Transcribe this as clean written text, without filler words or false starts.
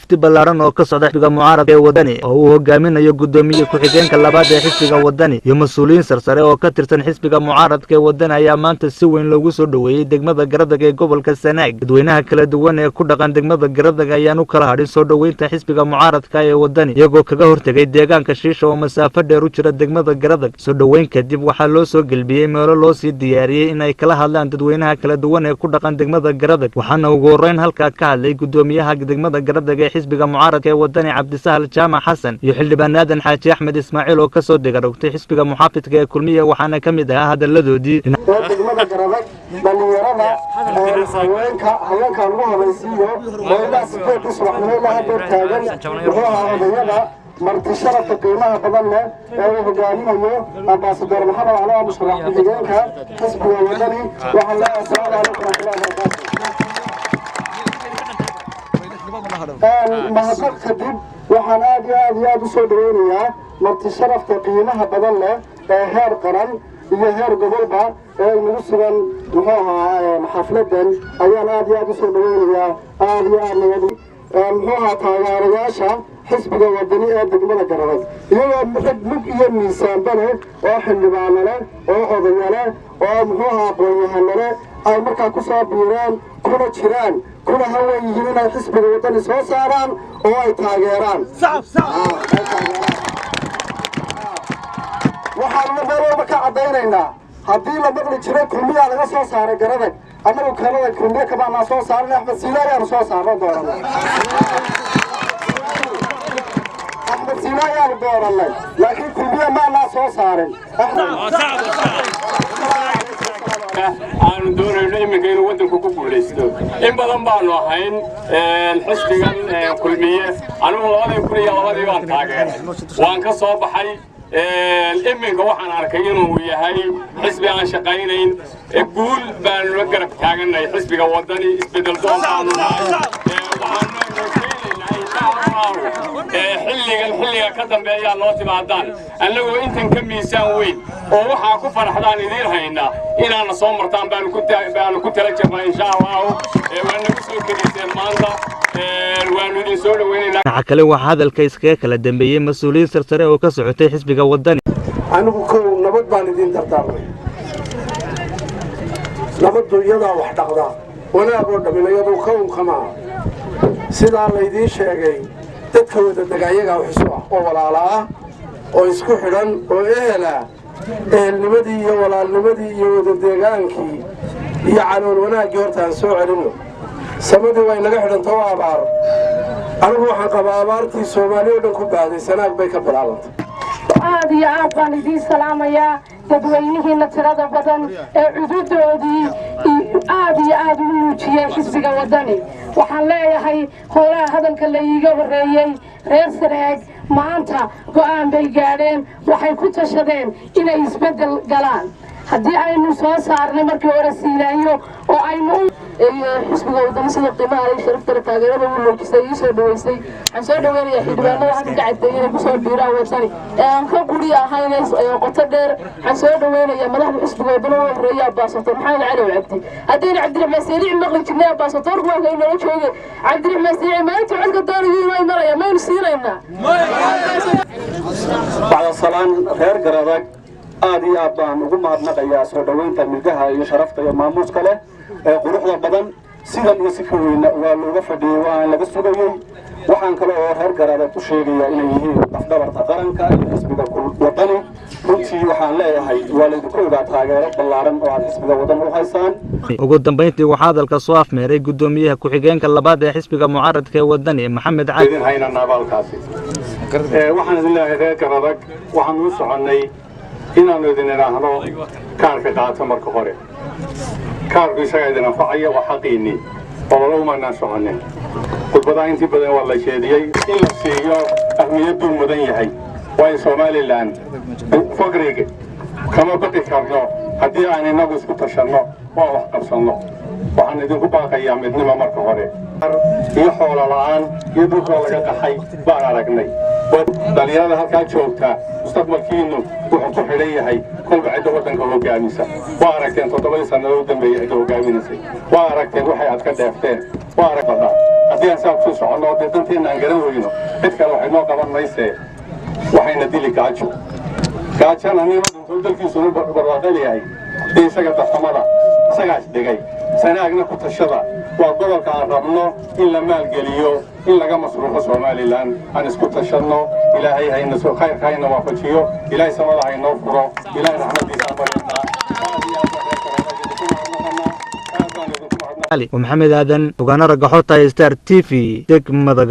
wafdi ballaaran oo ka socda xisbiga mucaaradka ee wadani oo uu hogaaminayo gudoomiye ku-xigeenka labaad ee xisbiga wadani iyo mas'uuliyiin sarsare oo ka tirsan xisbiga mucaaradka ee wadani ayaa maanta si weyn loogu soo dhaweeyay degmada Garadag ee gobolka Sanaag. dadweynaha kala duwan ee ku dhaqan degmada Garadag ayaan u kala hadhin soo dhaweynta xisbiga mucaaradka ee wadani iyagoo kaga hortagay deegaanka Shiisha oo masaafo dheer u jira degmada Garadag. soo dhaweyn kadib waxaa loo soo galbiyay meelo loo sii diyaariyay in ay kala hadlaan dadweynaha kala duwan ee ku dhaqan degmada Garadag. waxaana ugu horeyn halka ka hadlay gudoomiyaha degmada Garadag ee xisbiga mucaaradka ee wadani Cabdisahal Jaamac Xasan iyo xildhibaan Aadan Xaaji Axmed Ismaaciil oo ka soo digarogtay xisbiga muxaafidka ee kulmiye waxaana ka mid ah hadaladoodii degmada Garadag dhalinyarada haweenka ugu horeysiyo meelaha sideed subaxnimo la hadda taagan odayada marti sharafta qiimaha badan leh ee uu hogaaminayo ambaasador Maxamed Cali Musharax ku-xigeenka xisbiga wadani waxaan la asalaam mahadnaq kadib waxaan aad u soo dhaweynayaa marti sharafta qiimaha badan leh ee heer qaran iyo heer gobolba ee nagu sugan xafladan ayaan aad u soo dhaweynayaa taageerayaasha xisbiga wadani ee degmada Garadag iyagoo mug iyo miisaanba leh oo xildhibaano leh oo odayo leh oo aqoon-yahano leh ay markaa ku soo biireen kuna jiraan kuna hawan yihiin inay xisbiga wadani soo saaraan oo ay taageeraan waxaan meelba ka cadaynaynaa haddii la maqli jiray kulmiyaa laga soo saaray Garadag anagu kalada kulmiye kama ma soo saarnay Axmed Siinaay aan soo saarno doonaa Axmed Siinaay aan doonaa laakiin kulmiye ma soo saarin aan doonayno iminka inuu wadanku ku guuleysto in badan baanu ahayn xisbigan kulmiye anigu 2002 baan taageeray waan ka soo baxay iminka waxaan arkay inuu yahay xisbi aan shaqaynayn guul baan la garab taaganay xisbiga wadani isbedel doon xilliga ka dambeeya loo timaadaan annagoo intan ka miisaan weyn oo waxaa ku faraxdaan idiin haynaa inaana soo martaan baanu ku tala jirnaa insha Allah waan nagu soo kordhiseen maanta waanu idin soo dhaweynaynaa. waxa kale waxaa hadalka iskaga kala dambeeyay mas'uuliyiin sarsare oo ka socotay xisbiga wadani. anigu nabad baan idin dardaarmay nabaddu iyadaa wax dhaqdaa wanaag oo dhaminayadu kama sidaa laydiin sheegay dadka wada degaayaga wax isu ah oo walaala ah oo isku xidhan oo ehelnimadii iyo walaalnimadii iyo wada deegaankii iyo calool wanaagii horta aan soo celino samadii way naga xidhantay oo abaar anigu waxaan qabaa abaartii Soomaaliya oo dhan ku baaday Sanaag bay ka bilaabantay aad iyo aad baan idin salaamayaa dadweynihiina tirada badan ee cududoodii aad iyo aad u muujiyay xisbiga wadani waxaan leeyahay howlaha hadalka la iiga horeeyay reer Sanaag maanta go'aan bay gaadheen waxay ku tashadeen inay isbedel galaan haddii aynu soo saarnay markii hore Siinayo oo aynu xisbiga wadani sida qiimaha ay sharafta taageerada u muujisay soo dhaweysay aan soo dhaweynaya xildhibaanada halka caddeeyay inay ku soo biiraan wadani aan ka guri ahayn qoto dheer aan soo dhaweynaya madaxda xisbiga wadani oo horeeya baasato Maxamed Cali Cabdi haddii Cabdiraxmaan Siinaay maqli jirnay baasato ruuxa inoo joogay Cabdiraxmaan Siinaay maanta codka doonayay inuu maraya ma siinayna bacda salaan reer Garadag aad iyo aad baan ugu mahadnaqayaa soo dhaweynta milgaha iyo sharafta iyo maamuuska leh ee quruxda badan sidan iyo si ka weyn waa looga fadhiyay waan laga sugayay waxaan kale oo reer Garadag u sheegayaa inay yihiin afdabarta qaranka iyo xisbiga wadani runtii waxaan leeyahay waa la idinku ogaa taageero ballaaran oo aad xisbiga wadani u haysaan. ugu dambeyntii waxaa hadalka soo afmeeray gudoomiyaha ku-xigeenka labaad ee xisbiga mucaaradka ee wadani Maxamed Cali idin haynana abaalkaasi waxaan idin leeyahay reer Garadag waxaan u soconay inaanu idin idhaahno kaarka qaata marka hore kaarku isaga idin anfacaya waa xaqiinii oo umanaan soconin khudbadaha intii badan waa la sheediyey in la siiyo ahmiyaddu mudan yahay waa Somaliland faqriga kama baqi karno haddii aan inagu isku tashanno waa wax qabsanno waxaan idinku baaqayaa midnimo marka hore iyo xoolo la'aan iyo dhulkoo laga qaxay baan aragnay dhalinyarada halkaa joogta mustaqbalkiinu wuxuu ku xidhan yahay kolba cidda waddanka hogaamisa waa aragteen 7 sannadood u dambeeyay cidda hogaaminaysay waa aragteen waxay aad ka dheefteen waa aragtaa haddii aan saa kusoo soconno dee danteena aan garan weyno cid kale waxay noo qaban maysee waxayna dili gaajo gaajana nima dhinto dalkiisuna barwaaqal yahay dee isaga dartamada isagaas dhigay sanaagna ku tashada waa gobolka aan rabno in la maalgeliyo in laga masruufo somalilan aan isku tashadno ilaahay hayna soo khayrka hayna waafajiyo ilaahay samada haynoo furo ilaahay raxmadiisa amarinaa ومحمد آذن وكان رجحوتا ستار تي في دك مدى